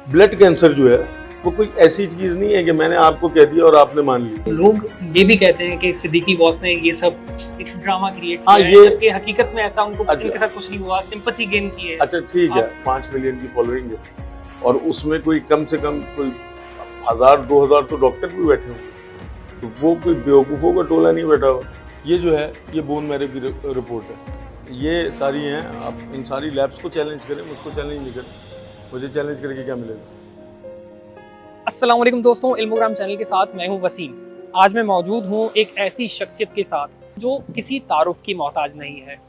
Blood cancer जो है वो कोई ऐसी चीज नहीं है कि मैंने आपको कह दिया और आपने मान ली। लोग ये भी कहते हैं कि सिद्दीकी बॉस ने ये सब एक ड्रामा क्रिएट हाँ, किया है, ये जबकि हकीकत में ऐसा उनको अच्छा। इनके साथ कुछ नहीं हुआ, सिंपैथी गेन की है। अच्छा ठीक है, 5 मिलियन की फॉलोइंग है और उसमें कोई कम से कम कोई 1000-2000 तो डॉक्टर भी बैठे होंगे, तो वो कोई बेवकूफ़ों का टोला नहीं बैठा हुआ। ये जो है ये बोन मैरो की रिपोर्ट है, ये सारी हैं। आप इन सारी लैब्स को चैलेंज करें, मुझको चैलेंज नहीं करें। मुझे चैलेंज करके क्या मिलेगा? अस्सलाम वालेकुम दोस्तों, इल्मोग्राम चैनल के साथ मैं हूं वसीम। आज मैं मौजूद हूं एक ऐसी शख्सियत के साथ जो किसी तारुफ की मोहताज नहीं है।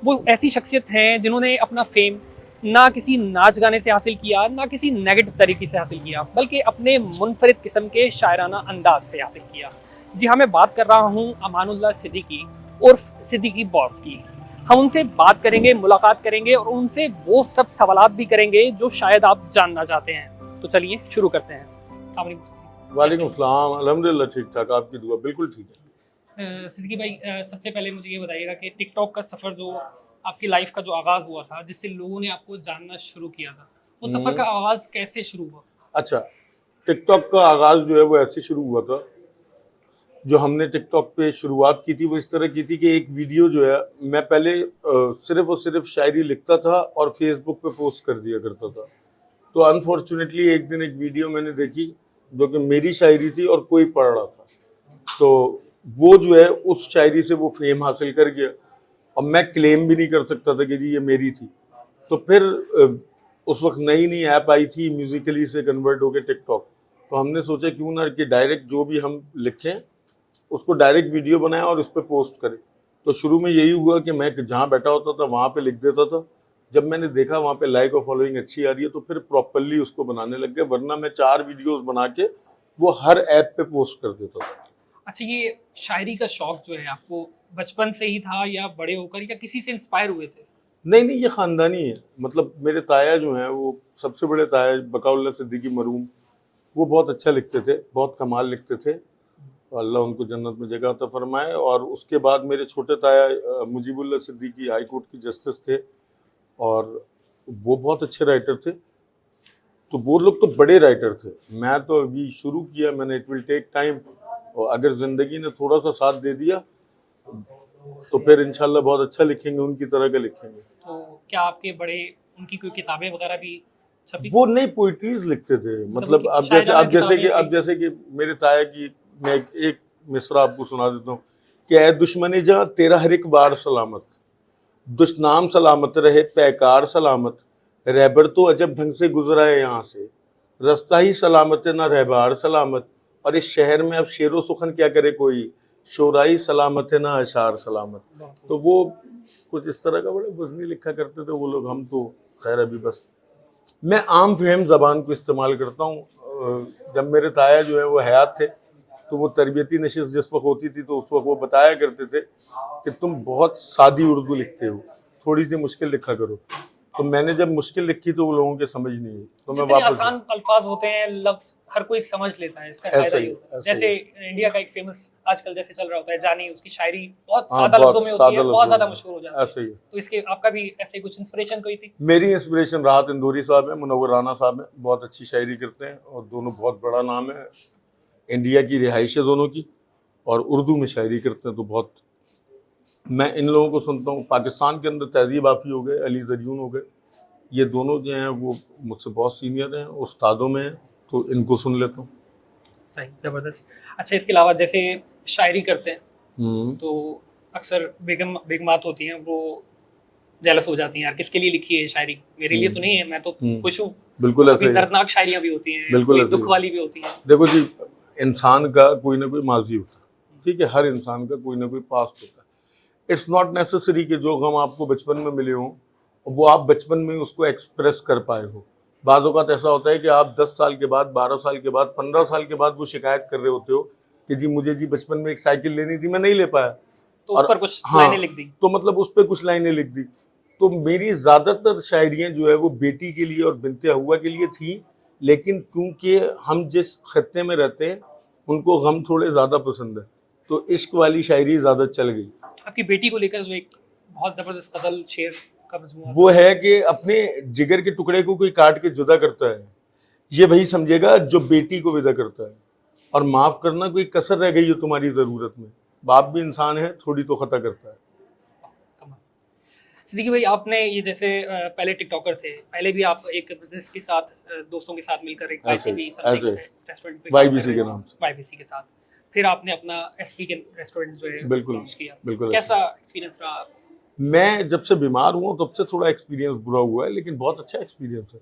वो ऐसी शख्सियत हैं जिन्होंने अपना फेम ना किसी नाच गाने से हासिल किया, ना किसी नेगेटिव तरीके से हासिल किया, बल्कि अपने मुनफरिद किस्म के शायराना अंदाज से हासिल किया। जी हाँ, मैं बात कर रहा हूँ अमानुल्लाह सिद्दीकी उर्फ सिद्दीकी बॉस की। हम उनसे बात करेंगे, मुलाकात करेंगे और उनसे वो सब सवालात भी करेंगे जो शायद आप जानना चाहते हैं। तो चलिए शुरू करते हैं। वालेकुम सलाम, अल्हम्दुलिल्लाह ठीक ठाक, आपकी दुआ बिल्कुल ठीक है। सिद्दीकी भाई, सबसे पहले मुझे ये बताइएगा कि टिकटॉक का सफ़र जो आपकी लाइफ का जो आगाज़ हुआ था, जिससे लोगों ने आपको जानना शुरू किया था, वो सफ़र का आगाज़ कैसे शुरू हुआ? अच्छा, टिकटॉक का आगाज़ जो है वो ऐसे शुरू हुआ था। जो हमने टिकटॉक पे शुरुआत की थी वो इस तरह की थी कि एक वीडियो जो है, मैं पहले सिर्फ और सिर्फ शायरी लिखता था और फेसबुक पे पोस्ट कर दिया करता था। तो अनफॉर्चुनेटली एक दिन एक वीडियो मैंने देखी जो कि मेरी शायरी थी और कोई पढ़ रहा था, तो वो जो है उस शायरी से वो फेम हासिल कर गया और मैं क्लेम भी नहीं कर सकता था कि जी ये मेरी थी। तो फिर उस वक्त नई नई ऐप आई थी, म्यूजिकली से कन्वर्ट होके टिकटॉक। तो हमने सोचा क्यों ना कि डायरेक्ट जो भी हम लिखें उसको डायरेक्ट वीडियो बनाएं और उस पर पोस्ट करें। तो शुरू में यही हुआ कि मैं जहाँ बैठा होता था वहाँ पे लिख देता था। जब मैंने देखा वहाँ पे लाइक और फॉलोइंग अच्छी आ रही है तो फिर प्रॉपरली उसको बनाने लग गए, वरना मैं 4 वीडियोस बना के वो हर ऐप पे पोस्ट कर देता था। अच्छा, ये शायरी का शौक जो है आपको बचपन से ही था या बड़े होकर या किसी से इंस्पायर हुए थे? नहीं नहीं, ये ख़ानदानी है। मतलब मेरे ताया जो हैं, वो सबसे बड़े ताया बकाउल्लाह सिद्दीकी मरूम, वो बहुत अच्छा लिखते थे, बहुत कमाल लिखते थे। अल्लाह उनको जन्नत में जगह अता फरमाए। और उसके बाद मेरे छोटे ताया मुजीबुल्लाह सिद्दीकी हाई कोर्ट की जस्टिस थे और वो बहुत अच्छे राइटर थे। तो वो लोग तो बड़े राइटर थे, मैं तो अभी शुरू किया, मैंने इट विल टेक टाइम। और अगर ज़िंदगी ने थोड़ा सा साथ दे दिया तो फिर इंशाल्लाह बहुत अच्छा लिखेंगे, उनकी तरह का लिखेंगे। तो क्या आपके बड़े उनकी कोई किताबें वगैरह भी छपी? वो नई पोइट्रीज लिखते थे। मतलब अब जैसे कि मेरे ताया की मैं एक मिसरा आपको सुना देता हूँ कि ऐ दुश्मनी जहाँ तेरा हर एक वार सलामत, दुश्नाम सलामत रहे पैकार सलामत, रहबर तो अजब ढंग से गुजरा है यहाँ से, रास्ता ही सलामत है ना रहबार सलामत, और इस शहर में अब शेरो सुखन क्या करे कोई, शोराई सलामत है ना अशार सलामत। तो वो कुछ इस तरह का बड़े वज़नी लिखा करते थे वो लोग। हम तो खैर अभी बस मैं आम फहम ज़बान को इस्तेमाल करता हूँ। जब मेरे ताया जो है वो हयात थे तो वो तरबियती नशिस्त जिस वक्त होती थी तो उस वक्त वो बताया करते थे कि तुम बहुत सादी उर्दू लिखते हो, थोड़ी सी मुश्किल लिखा करो। तो मैंने जब मुश्किल लिखी तो वो लोगों के समझ नहीं आई, तो मैं वापस आसान अल्फाज होते हैं, लफ्ज हर कोई समझ लेता है, इसका फायदा ये होता है। जैसे इंडिया का एक फेमस आजकल जैसे चल रहा होता है जानी, उसकी शायरी बहुत सादा लफ्जों में होती है, बहुत ज्यादा मशहूर हो जाती है। ऐसे ही तो इसके आपका भी ऐसे कुछ इंस्पिरेशन कोई थी? मेरी इंस्पिरेशन राहत इंदौरी साहब है, मुनव्वर राना साहब हैं, बहुत अच्छी शायरी करते हैं और दोनों बहुत बड़ा नाम है। इंडिया की रिहाइश है दोनों की और उर्दू में शायरी करते हैं, तो बहुत मैं इन लोगों को सुनता हूँ। पाकिस्तान के अंदर तहजीब आफी हो गए, अली ज़रियून हो गए, ये दोनों जो हैं वो मुझसे बहुत सीनियर हैं, उस्तादों में हैं, तो इनको सुन लेता हूँ। सही, ज़बरदस्त। अच्छा, इसके अलावा जैसे शायरी करते हैं तो अक्सर बेगमात होती हैं, वो जेलस हो जाती हैं, यार किसके लिए लिखी है शायरी, मेरे लिए तो नहीं है, मैं तो खुश हूँ। बिल्कुल ऐसे ही, दर्दनाक शायरियाँ भी होती हैं, बिल्कुल दुख वाली भी होती हैं। देखो जी, इंसान का कोई ना कोई माजी होता है, ठीक है, हर इंसान का कोई ना कोई पास्ट होता है। इट्स नॉट नेसेसरी कि जो गम आपको बचपन में मिले हों वो आप बचपन में उसको एक्सप्रेस कर पाए हो। बाज़ औक़ात ऐसा होता है कि आप 10 साल के बाद, 12 साल के बाद, 15 साल के बाद वो शिकायत कर रहे होते हो कि जी मुझे जी बचपन में एक साइकिल लेनी थी, मैं नहीं ले पाया, तो उस पर कुछ लाइनें लिख दी। तो मतलब उस पर कुछ लाइनें लिख दी। तो मेरी ज़्यादातर शायरियाँ जो है वो बेटी के लिए और बिन्ते हुआ के लिए थी, लेकिन क्योंकि हम जिस खत्ते में रहते हैं उनको गम थोड़े ज़्यादा पसंद है, तो इश्क वाली शायरी ज़्यादा चल गई। आपकी बेटी को लेकर जो एक बहुत ज़बरदस्त गज़ल शेर का मजमूआ वो है कि अपने जिगर के टुकड़े को कोई काट के जुदा करता है, ये वही समझेगा जो बेटी को विदा करता है। और माफ करना कोई कसर रह गई हो तुम्हारी जरूरत में, बाप भी इंसान है, थोड़ी तो खता करता है। कमाल। सिद्दीकी भाई, आपने ये जैसे पहले टिकटॉकर थे, पहले भी आप एक बिजनेस के साथ दोस्तों के साथ मिलकर एक ऐसे रेस्टोरेंट YBC के नाम से। YBC के साथ फिर आपने अपना SP के रेस्टोरेंट जो है बिल्कुल, लॉन्च किया। बिल्कुल। कैसा एक्सपीरियंस रहा? मैं जब से बीमार हुआ तब से थोड़ा एक्सपीरियंस बुरा हुआ है, लेकिन बहुत अच्छा एक्सपीरियंस है।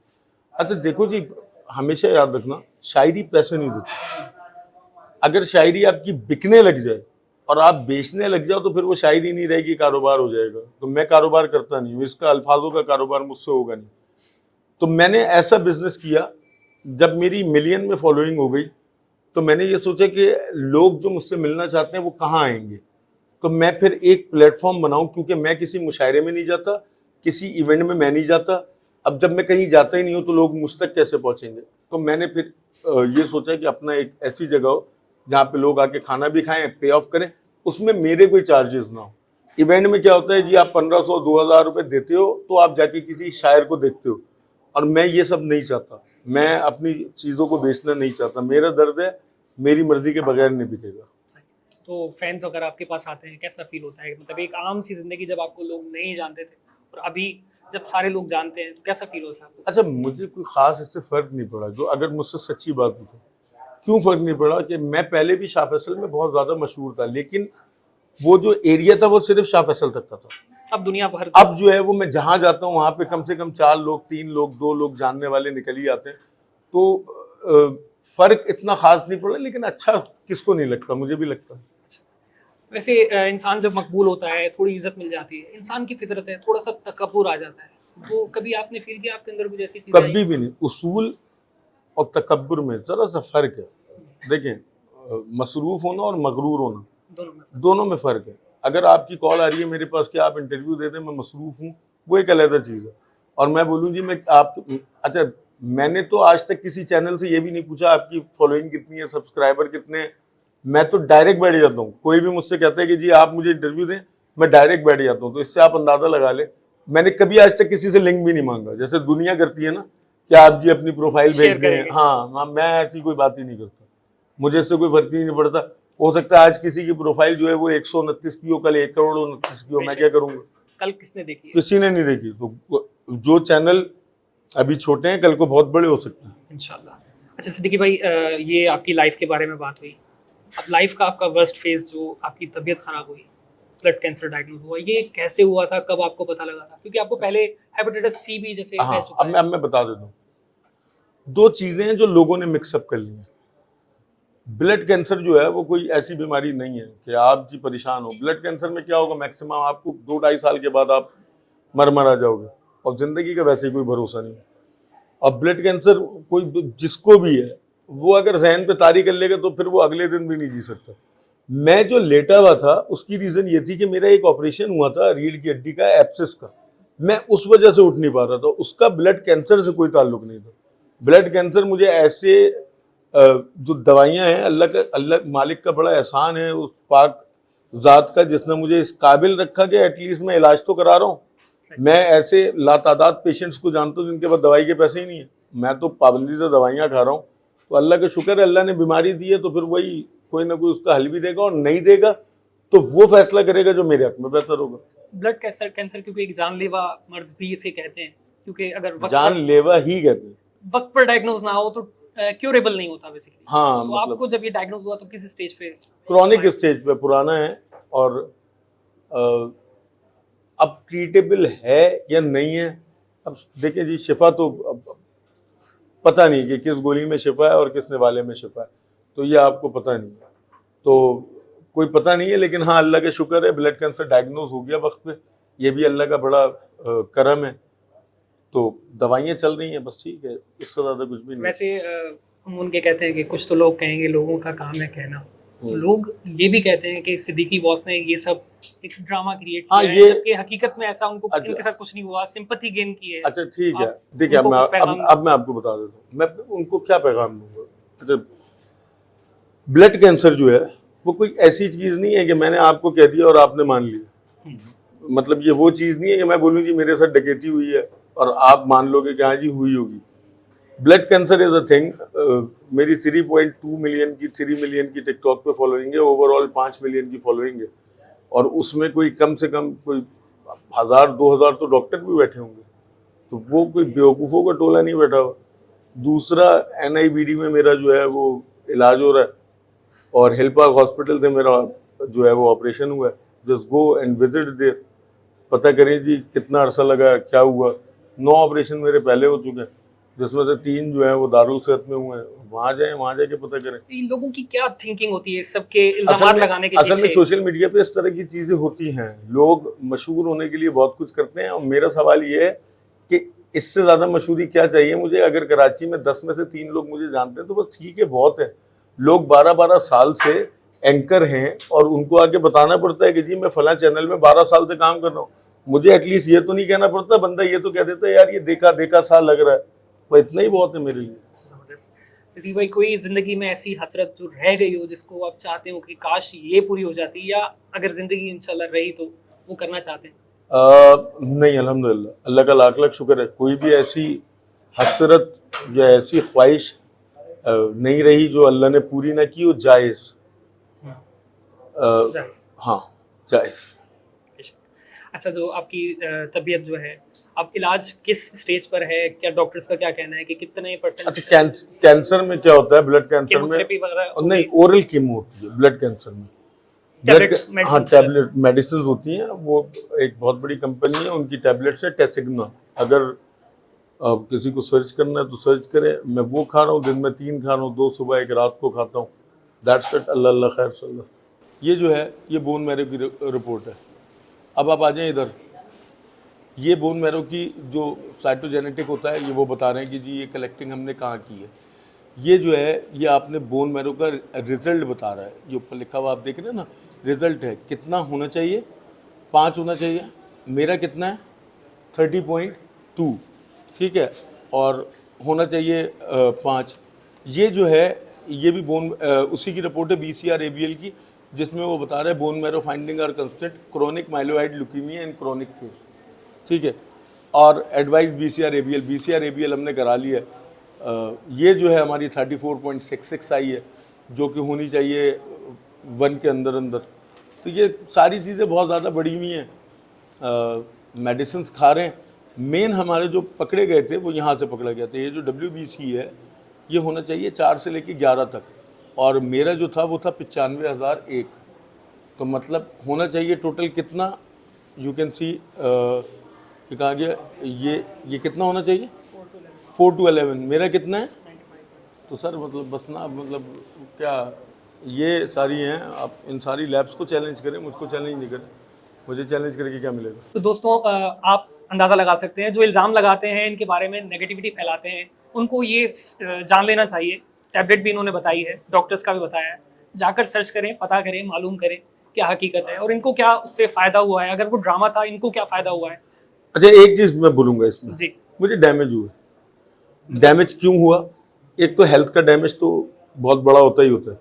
अच्छा देखो जी, हमेशा याद रखना, शायरी पैसे नहीं देती। अगर शायरी आपकी बिकने लग जाए और आप बेचने लग जाओ तो फिर वो शायरी नहीं रहेगी, कारोबार हो जाएगा। तो मैं कारोबार करता नहीं हूँ, इसका अल्फाजों का कारोबार मुझसे होगा नहीं। तो मैंने ऐसा बिजनेस किया, जब मेरी मिलियन में फॉलोइंग हो गई तो मैंने ये सोचा कि लोग जो मुझसे मिलना चाहते हैं वो कहाँ आएंगे। तो मैं फिर एक प्लेटफॉर्म बनाऊं, क्योंकि मैं किसी मुशायरे में नहीं जाता, किसी इवेंट में मैं नहीं जाता। अब जब मैं कहीं जाता ही नहीं हूँ तो लोग मुझ तक कैसे पहुंचेंगे। तो मैंने फिर ये सोचा कि अपना एक ऐसी जगह हो जहाँ पे लोग आके खाना भी खाएं, पे ऑफ करें, उसमें मेरे कोई चार्जेस ना हो। इवेंट में क्या होता है जी, आप 1500-2000 रुपये देते हो तो आप जाके किसी शायर को देखते हो, और मैं ये सब नहीं चाहता। मैं अपनी चीज़ों को बेचना नहीं चाहता। मेरा दर्द है, मेरी मर्जी के बगैर नहीं बिकेगा। तो फैंस अगर आपके पास आते हैं, कैसा फील होता है? मतलब एक आम सी जिंदगी जब आपको लोग नहीं जानते थे और अभी जब सारे लोग जानते हैं तो कैसा फील होता है आपको? अच्छा, मुझे कोई खास इससे फर्क नहीं पड़ा, जो अगर मुझसे सच्ची बात पूछो क्यों फर्क नहीं पड़ा, कि मैं पहले भी शाह फैसल में बहुत ज्यादा मशहूर था, लेकिन वो जो एरिया था वो सिर्फ शाह फैसल तक का था। अब दुनिया भर अब जो है वो मैं जहां जाता हूँ वहां पे कम से कम 4 लोग, 3 लोग, 2 लोग जानने वाले निकल ही आते हैं। तो फर्क इतना खास नहीं पड़ा, लेकिन अच्छा किसको नहीं लगता, मुझे भी लगता है। वैसे इंसान जब मकबूल होता है, थोड़ी इज्जत मिल जाती है, इंसान की फितरत है, थोड़ा सा तकब्बुर आ जाता है। वो कभी आपने फील किया आपके अंदर कुछ ऐसी चीज? कभी भी नहीं। उसूल और तकब्बुर में जरा सा फर्क है। देखें, मसरूफ होना और मगरूर होना दोनों में फर्क है। अगर आपकी कॉल आ रही है मेरे पास कि आप इंटरव्यू दे दें, मैं मसरूफ हूँ, वो एक अलग चीज़ है। और मैं बोलूँ जी मैं आप, अच्छा मैंने तो आज तक किसी चैनल से ये भी नहीं पूछा आपकी फॉलोइंग कितनी है, सब्सक्राइबर कितने हैं। मैं तो डायरेक्ट बैठ जाता हूँ। कोई भी मुझसे कहता है कि जी आप मुझे इंटरव्यू दें, मैं डायरेक्ट बैठ जाता हूँ। तो इससे आप अंदाजा लगा ले, मैंने कभी आज तक किसी से लिंक भी नहीं मांगा, जैसे दुनिया करती है ना कि आप जी अपनी प्रोफाइल भेज दें। हाँ, मैं ऐसी कोई बात ही नहीं करता, मुझे इससे कोई फर्क ही नहीं पड़ता। हो सकता है आज किसी की प्रोफाइल जो है वो 129 की हो, कल 1,29 की हो, मैं क्या करूँगा? कल किसने देखी? किसी ने नहीं देखी। तो जो चैनल अभी छोटे हैं कल को बहुत बड़े हो सकते हैं इंशाल्लाह। अच्छा सिद्दीकी भाई, ये आपकी लाइफ के बारे में बात हुई। अब लाइफ का आपका वर्स्ट फेज, जो आपकी तबीयत खराब हुई, ब्लड कैंसर डायग्नोज हुआ, ये कैसे हुआ था, कब आपको पता लगा था? क्योंकि आपको पहले हेपेटाइटिस सी भी जैसे हाँ, रह चुका है। अब मैं बता देता हूँ। 2 चीजें हैं जो लोगों ने मिक्सअप कर ली हैं। ब्लड कैंसर जो है वो कोई ऐसी बीमारी नहीं है कि आप जी परेशान हो। ब्लड कैंसर में क्या होगा, मैक्सिमम आपको 2-2.5 साल के बाद आप मर आ जाओगे, और जिंदगी का वैसे ही कोई भरोसा नहीं। और ब्लड कैंसर कोई जिसको भी है, वो अगर जहन पे तारी कर लेगा तो फिर वो अगले दिन भी नहीं जी सकता। मैं जो लेटा हुआ था उसकी रीजन ये थी कि मेरा एक ऑपरेशन हुआ था रीढ़ की हड्डी का, एब्सिस का। मैं उस वजह से उठ नहीं पा रहा था, उसका ब्लड कैंसर से कोई ताल्लुक नहीं था। ब्लड कैंसर मुझे ऐसे जो दवाइयां हैं, अल्लाह मालिक का बड़ा एहसान है उस पाक ज़ात का जिसने मुझे इस काबिल रखा कि एटलीस्ट मैं इलाज तो करा रहा हूँ। मैं ऐसे लातादाद पेशेंट्स को जानता हूँ जिनके पास दवाई के पैसे ही नहीं है, मैं तो पाबंदी से दवाइयाँ खा रहा हूँ। तो अल्लाह का शुक्र है, अल्लाह ने बीमारी दी है तो फिर वही कोई ना कोई उसका हल भी देगा, और नहीं देगा तो वो फैसला करेगा जो मेरे हक में बेहतर होगा। ब्लड कैंसर क्योंकि एक जानलेवा मर्ज भी इसे कहते हैं, क्योंकि अगर जानलेवा ही कहते हैं, वक्त पर डायग्नोज ना हो तो क्यूरेबल नहीं होता बेसिकली। हाँ, तो मतलब आपको जब ये डायग्नोज हुआ तो किस स्टेज पे? क्रॉनिक स्टेज पे, पुराना है, और अब ट्रीटेबल है या नहीं है। अब देखिए जी, शिफा तो पता नहीं कि किस गोली में शिफा है और किस निवाले में शिफा है, तो ये आपको पता नहीं है, तो कोई पता नहीं है। लेकिन हाँ, अल्लाह का शुक्र है ब्लड कैंसर डायग्नोज हो गया वक्त पे, ये भी अल्लाह का बड़ा करम है। तो दवाइयाँ चल रही हैं, बस ठीक है, इससे ज़्यादा कुछ भी नहीं। वैसे हम उनके कहते हैं कि कुछ तो लोग कहेंगे लोगों का काम है कहना, तो लोग ये भी कहते हैं कि सिद्दीकी बॉस ने ये सब एक ड्रामा क्रिएट किया है, जबकि हकीकत में ऐसा उनको इनके साथ कुछ नहीं हुआ, सिंपैथी गेन की है। अच्छा ठीक है, देखिए अब मैं आपको बता देता हूँ, मैं उनको क्या पैगाम दूंगा। अच्छा, ब्लड कैंसर जो है वो कोई ऐसी चीज़ नहीं है कि मैंने आपको कह दिया और आपने मान लिया। मतलब ये वो चीज़ नहीं है कि मैं बोलूँ जी मेरे साथ डकैती हुई है और आप मान लोगे कि हाँ जी हुई होगी। Blood cancer is a thing. मेरी 3.2 मिलियन की 3 मिलियन की टिकटॉक पे फॉलोइंग है, ओवरऑल 5 मिलियन की फॉलोइंग है, और उसमें कोई कम से कम कोई 1000-2000 तो डॉक्टर भी बैठे होंगे, तो वो कोई बेवकूफ़ों का टोला नहीं बैठा हुआ। दूसरा, NIBD में मेरा जो है वो इलाज हो रहा है, और हिल पार्क हॉस्पिटल से मेरा जो है वो ऑपरेशन हुआ है। Just go and visit there, पता करें जी कितना अरसा लगा, क्या हुआ। 9 ऑपरेशन मेरे पहले हो चुके हैं, जिसमें से 3 जो है वो दारुल सेहत में हुए हैं। वहाँ जाके पता करें। इन लोगों की क्या थिंकिंग होती है सबके असल इल्जामात में लगाने के असल में पीछे? सोशल मीडिया पे इस तरह की चीजें होती हैं, लोग मशहूर होने के लिए बहुत कुछ करते हैं, और मेरा सवाल ये है कि इससे ज्यादा मशहूरी क्या चाहिए मुझे। अगर कराची में 10 में से 3 लोग मुझे जानते हैं तो बस ठीक है, बहुत है। लोग 12-12 साल से एंकर हैं, और उनको आके बताना पड़ता है कि जी मैं फला चैनल में 12 साल से काम कर रहा हूँ। मुझे एटलीस्ट ये तो नहीं कहना पड़ता, बंदा ये तो कह देता है यार ये देखा देखा सा लग रहा है, वो इतना ही बहुत है मेरे लिए। जबरदस्त। सिद्दीक भाई, कोई जिंदगी में ऐसी हसरत जो रह गई हो जिसको आप चाहते हो कि काश ये पूरी हो जाती, या अगर जिंदगी इंशाल्लाह रही तो वो करना चाहते हैं? नहीं, अल्हम्दुलिल्लाह, अल्लाह का लाख लाख शुक्र है, कोई भी ऐसी हसरत या ऐसी ख्वाहिश नहीं रही जो अल्लाह ने पूरी ना की हो। जायज़, जाहिर। हाँ, जायज़। अच्छा, जो आपकी तबीयत जो है, अब इलाज किस स्टेज पर है? क्या डॉक्टर्स का क्या कहना है कि कितने %? अच्छा, कैंसर में क्या होता है, ब्लड कैंसर में केमोथेरेपी वगैरह? नहीं, ओरल कीमो होती है ब्लड कैंसर में। टैबलेट्स, हाँ, मेडिसिन? टैबलेट मेडिसिन होती हैं, वो एक बहुत बड़ी कंपनी है, उनकी टैबलेट्स है टेसिग्ना। अगर किसी को सर्च करना है तो सर्च करें। मैं वो खा रहा हूँ, दिन में 3 खा रहा हूँ, 2 सुबह 1 रात को खाता हूँ। दैट्स इट, अल्लाह अल्लाह खैर सल्ला। ये जो है ये बोन मैरो की रिपोर्ट है। अब आप आ जाएं इधर। ये बोन मैरो की जो साइटोजेनेटिक होता है, ये वो बता रहे हैं कि जी ये कलेक्टिंग हमने कहाँ की है। ये जो है ये आपने बोन मैरो का रिजल्ट बता रहा है, ये ऊपर लिखा हुआ आप देख रहे हैं ना, रिजल्ट है। कितना होना चाहिए? 5 होना चाहिए। मेरा कितना है? 30.2, ठीक है, और होना चाहिए 5। ये जो है ये भी बोन उसी की रिपोर्ट है BCR ABL की, जिसमें वो बता रहे हैं bone marrow finding are constant, chronic myeloid leukemia in chronic phase, ठीक है। और एडवाइस BCR ABL हमने करा लिया है। ये जो है हमारी 34.66 आई है, जो कि होनी चाहिए 1 के अंदर अंदर। तो ये सारी चीज़ें बहुत ज़्यादा बढ़ी हुई हैं। मेडिसिन खा रहे हैं। मेन हमारे जो पकड़े गए थे वो यहाँ से पकड़ा गया था। ये जो WBC है ये होना चाहिए 4 से लेके 11 तक, और मेरा जो था वो था 95,001। तो मतलब होना चाहिए टोटल कितना, यू कैन सी, ये कहाँ गया, ये कितना होना चाहिए? 4 to 11। मेरा कितना है? तो सर मतलब बस ना, मतलब क्या, ये सारी हैं, आप इन सारी लैब्स को चैलेंज करें, मुझको चैलेंज नहीं करें। मुझे चैलेंज करके क्या मिलेगा? तो दोस्तों, आप अंदाज़ा लगा सकते हैं, जो इल्ज़ाम लगाते हैं इनके बारे में, नेगेटिविटी फैलाते हैं, उनको ये जान लेना चाहिए। टैबलेट भी इन्होंने बताई है, डॉक्टर्स का भी बताया है, जाकर सर्च करें, पता करें, मालूम करें क्या हकीकत है और इनको क्या उससे फ़ायदा हुआ है। अगर वो ड्रामा था, इनको क्या फ़ायदा हुआ है। अच्छा, एक चीज़ मैं बोलूँगा इसमें, जी मुझे डैमेज हुआ। डैमेज क्यों हुआ? एक तो हेल्थ का डैमेज तो बहुत बड़ा होता ही होता है,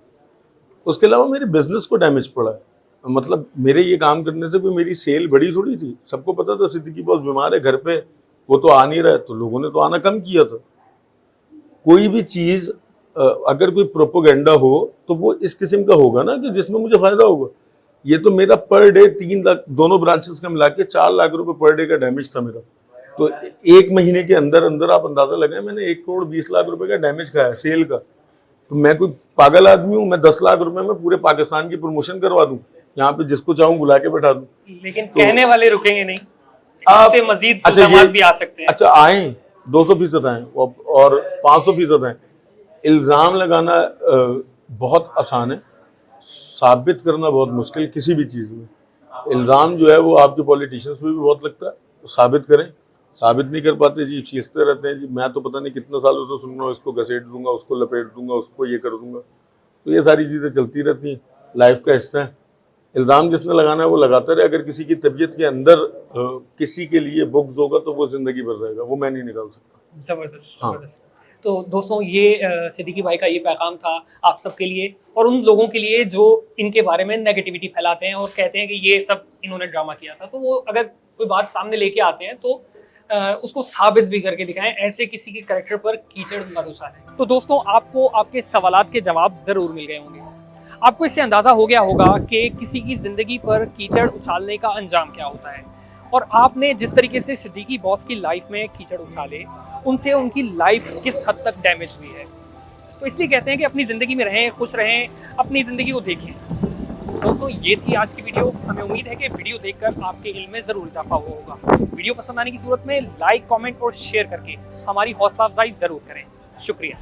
उसके अलावा मेरे बिजनेस को डैमेज पड़ा है। मतलब मेरे ये काम करने से कोई मेरी सेल बड़ी थोड़ी थी। सबको पता था सिद्दीकी बॉस बीमार है घर पे, वो तो आ नहीं रहा है, तो लोगों ने तो आना कम किया था। कोई भी चीज़ अगर कोई प्रोपोगेंडा हो तो वो इस किस्म का होगा ना कि जिसमें मुझे फायदा होगा। ये तो मेरा पर डे 3 लाख, दोनों ब्रांचेस का मिला के 4 लाख रुपए पर डे का डैमेज था मेरा। तो 1 महीने के अंदर अंदर आप अंदाजा लगाएं, मैंने 1,20,00,000 रुपए का डैमेज खाया सेल का। तो मैं कोई पागल आदमी हूँ? मैं 10 लाख रुपए में पूरे पाकिस्तान की प्रमोशन करवा दूं, यहाँ पे जिसको चाहूँ बुला के बैठा दूं। लेकिन कहने वाले रुकेंगे नहीं, आप इससे मजीद अच्छा इल्ज़ामात भी आ सकते हैं। अच्छा आए 200% आए और 500% आए। इल्ज़ाम लगाना बहुत आसान है, साबित करना बहुत मुश्किल किसी भी चीज़ में। इल्ज़ाम जो है वो आपके पॉलिटिशियंस में भी बहुत लगता है, तो साबित करें। साबित नहीं कर पाते जी, चीखते रहते हैं जी मैं तो पता नहीं कितने सालों से सुन रहा हूँ, इसको घसीट दूंगा, उसको लपेट दूंगा, उसको ये कर दूंगा। तो ये सारी चीज़ें चलती रहती हैं, लाइफ का हिस्सा है। इल्ज़ाम जिसने लगाना है वो लगाता रहे। अगर किसी की तबीयत के अंदर किसी के लिए बुग्ज होगा तो वो ज़िंदगी भर रहेगा, वो मैं नहीं निकाल सकता। ज़बरदस्त हाँ। ज़बरदस्त। तो दोस्तों, ये सिद्दीकी भाई का ये पैगाम था आप सबके लिए और उन लोगों के लिए जो इनके बारे में नेगेटिविटी फैलाते हैं और कहते हैं कि ये सब इन्होंने ड्रामा किया था। तो वो अगर कोई बात सामने लेके आते हैं तो उसको साबित भी करके दिखाएं, ऐसे किसी के कैरेक्टर पर कीचड़ मत उछालें। तो दोस्तों, आपको आपके सवालात के जवाब जरूर मिल गए होंगे। आपको इससे अंदाजा हो गया होगा कि किसी की जिंदगी पर कीचड़ उछालने का अंजाम क्या होता है, और आपने जिस तरीके से सिद्दीकी बॉस की लाइफ में कीचड़ उछाले, उनसे उनकी लाइफ किस हद तक डैमेज हुई है। तो इसलिए कहते हैं कि अपनी ज़िंदगी में रहें, खुश रहें, अपनी ज़िंदगी को देखें। दोस्तों, ये थी आज की वीडियो। हमें उम्मीद है कि वीडियो देखकर आपके इल्म में ज़रूर इजाफा हुआ होगा। वीडियो पसंद आने की सूरत में लाइक, कमेंट और शेयर करके हमारी हौसला अफजाई ज़रूर करें। शुक्रिया।